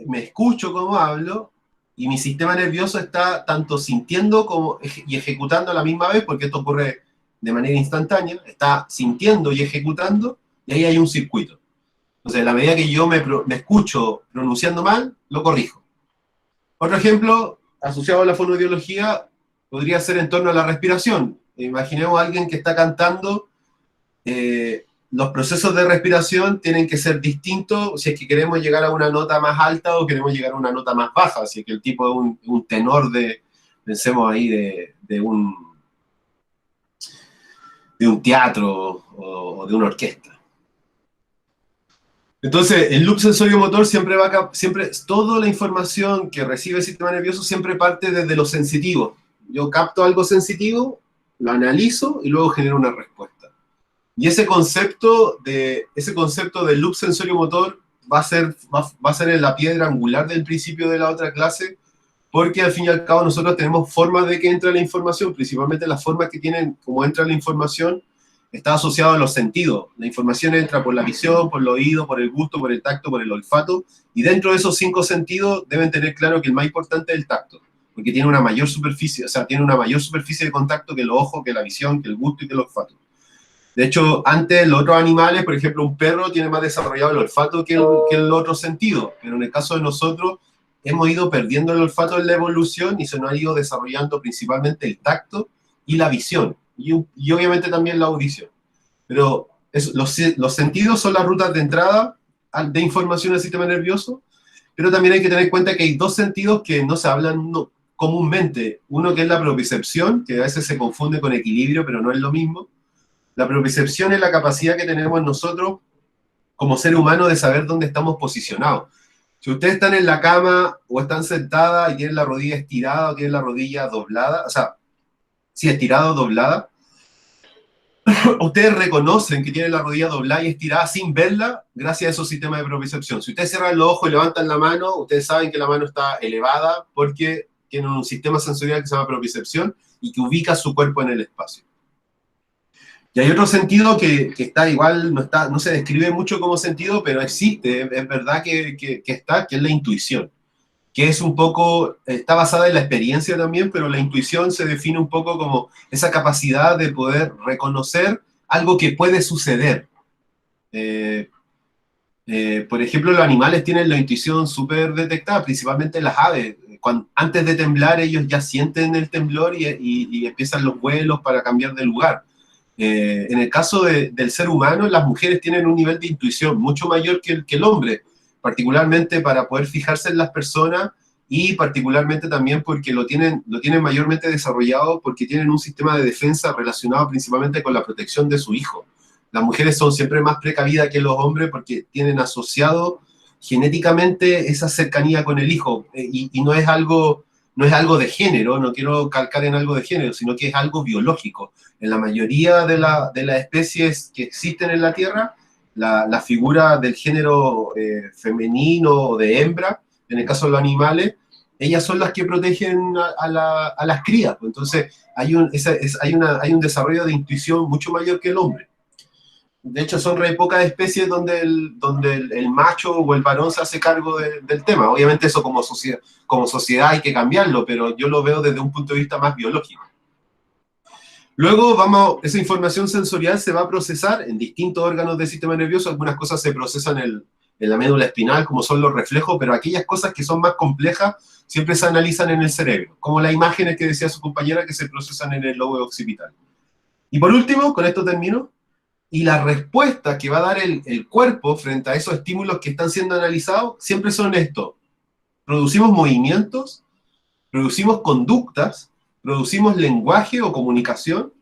me escucho como hablo, y mi sistema nervioso está tanto sintiendo y ejecutando a la misma vez, porque esto ocurre de manera instantánea, está sintiendo y ejecutando, y ahí hay un circuito. Entonces, a la medida que yo me escucho pronunciando mal, lo corrijo. Otro ejemplo, asociado a la fonoaudiología, podría ser en torno a la respiración. Imaginemos a alguien que está cantando, los procesos de respiración tienen que ser distintos si es que queremos llegar a una nota más alta o queremos llegar a una nota más baja, si es que el tipo es un tenor pensemos ahí, de un teatro o de una orquesta. Entonces, el loop sensorio-motor siempre toda la información que recibe el sistema nervioso siempre parte desde lo sensitivo. Yo capto algo sensitivo, lo analizo y luego genero una respuesta. Y ese concepto de loop sensorio-motor va a ser en la piedra angular del principio de la otra clase, porque al fin y al cabo nosotros tenemos formas de que entra la información, principalmente las formas que tienen como entra la información, está asociado a los sentidos. La información entra por la visión, por el oído, por el gusto, por el tacto, por el olfato, y dentro de esos 5 sentidos deben tener claro que el más importante es el tacto, porque tiene una mayor superficie, tiene una mayor superficie de contacto que el ojo, que la visión, que el gusto y que el olfato. De hecho, antes los otros animales, por ejemplo, un perro tiene más desarrollado el olfato que el otro sentido, pero en el caso de nosotros hemos ido perdiendo el olfato en la evolución y se nos ha ido desarrollando principalmente el tacto y la visión, y obviamente también la audición. Pero los sentidos son las rutas de entrada de información al sistema nervioso, pero también hay que tener en cuenta que hay dos sentidos que no se hablan comúnmente. Uno que es la propiocepción, que a veces se confunde con equilibrio, pero no es lo mismo. La propiocepción es la capacidad que tenemos nosotros como ser humano de saber dónde estamos posicionados. Si ustedes están en la cama o están sentadas y tienen la rodilla estirada o tienen la rodilla doblada, o sea, si estirada o doblada, ustedes reconocen que tienen la rodilla doblada y estirada sin verla gracias a esos sistemas de propiocepción. Si ustedes cierran los ojos y levantan la mano, ustedes saben que la mano está elevada porque tienen un sistema sensorial que se llama propiocepción y que ubica su cuerpo en el espacio. Y hay otro sentido que está igual, no se describe mucho como sentido, pero existe, es verdad que está, que es la intuición, que es un poco, está basada en la experiencia también, pero la intuición se define un poco como esa capacidad de poder reconocer algo que puede suceder. Por ejemplo, los animales tienen la intuición súper detectada, principalmente las aves. Antes de temblar, ellos ya sienten el temblor y empiezan los vuelos para cambiar de lugar. En el caso del ser humano, las mujeres tienen un nivel de intuición mucho mayor que el hombre, particularmente para poder fijarse en las personas y particularmente también porque lo tienen mayormente desarrollado porque tienen un sistema de defensa relacionado principalmente con la protección de su hijo. Las mujeres son siempre más precavidas que los hombres porque tienen asociado genéticamente esa cercanía con el hijo y no es algo de género, no quiero calcar en algo de género, sino que es algo biológico. En la mayoría de las especies que existen en la Tierra, la figura del género femenino o de hembra, en el caso de los animales, ellas son las que protegen a las crías. Entonces, hay un desarrollo de intuición mucho mayor que el hombre. De hecho, son re pocas especies donde el macho o el varón se hace cargo del tema. Obviamente eso como sociedad hay que cambiarlo, pero yo lo veo desde un punto de vista más biológico. Luego esa información sensorial se va a procesar en distintos órganos del sistema nervioso. Algunas cosas se procesan en la médula espinal, como son los reflejos, pero aquellas cosas que son más complejas siempre se analizan en el cerebro, como las imágenes que decía su compañera que se procesan en el lobo occipital. Y por último, con esto termino, y la respuesta que va a dar el cuerpo frente a esos estímulos que están siendo analizados siempre son esto. Producimos movimientos, producimos conductas, producimos lenguaje o comunicación,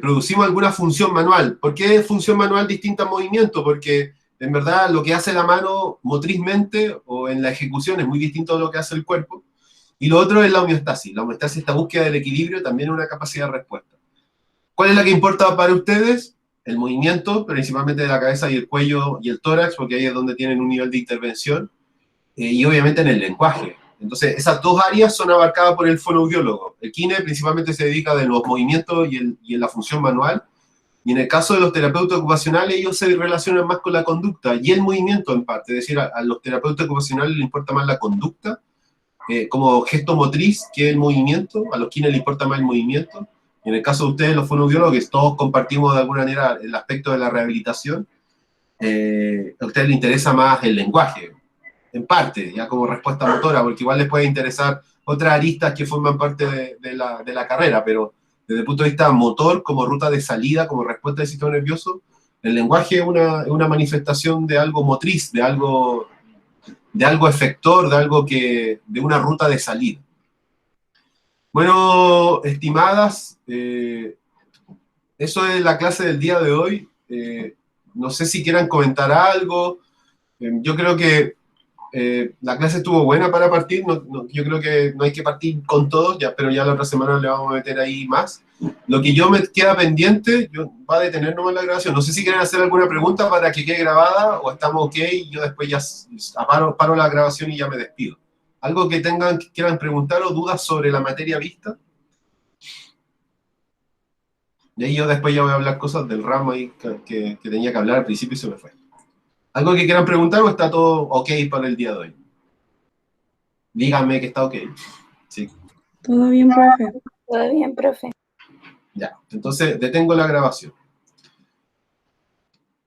producimos alguna función manual. ¿Por qué función manual distinta a movimiento? Porque en verdad lo que hace la mano motrizmente o en la ejecución es muy distinto a lo que hace el cuerpo. Y lo otro es la homeostasis. La homeostasis, esta búsqueda del equilibrio, también es una capacidad de respuesta. ¿Cuál es la que importa para ustedes? El movimiento, principalmente de la cabeza y el cuello y el tórax, porque ahí es donde tienen un nivel de intervención, y obviamente en el lenguaje. Entonces, esas dos áreas son abarcadas por el fonoaudiólogo. El kine principalmente se dedica de los movimientos y en la función manual, y en el caso de los terapeutas ocupacionales, ellos se relacionan más con la conducta y el movimiento en parte. Es decir, a los terapeutas ocupacionales les importa más la conducta, como gesto motriz, que el movimiento. A los kines les importa más el movimiento. En el caso de ustedes, los fonoaudiólogos, todos compartimos de alguna manera el aspecto de la rehabilitación. A ustedes les interesa más el lenguaje, en parte, ya como respuesta motora, porque igual les puede interesar otras aristas que forman parte de la carrera, pero desde el punto de vista motor, como ruta de salida, como respuesta del sistema nervioso, el lenguaje es una manifestación de algo motriz, de algo efector, de una ruta de salida. Bueno, estimadas, eso es la clase del día de hoy. No sé si quieran comentar algo. Yo creo que la clase estuvo buena para partir. Yo creo que no hay que partir con todos, pero ya la otra semana le vamos a meter ahí más. Lo que yo me queda pendiente, va a detener nomás la grabación. No sé si quieren hacer alguna pregunta para que quede grabada o estamos ok y yo después ya paro la grabación y ya me despido. ¿Algo que quieran preguntar o dudas sobre la materia vista? Y ahí yo después ya voy a hablar cosas del ramo ahí que tenía que hablar al principio y se me fue. ¿Algo que quieran preguntar o está todo ok para el día de hoy? Díganme que está ok. Sí.
Todo bien, profe.
Todo bien, profe.
Ya, entonces detengo la grabación.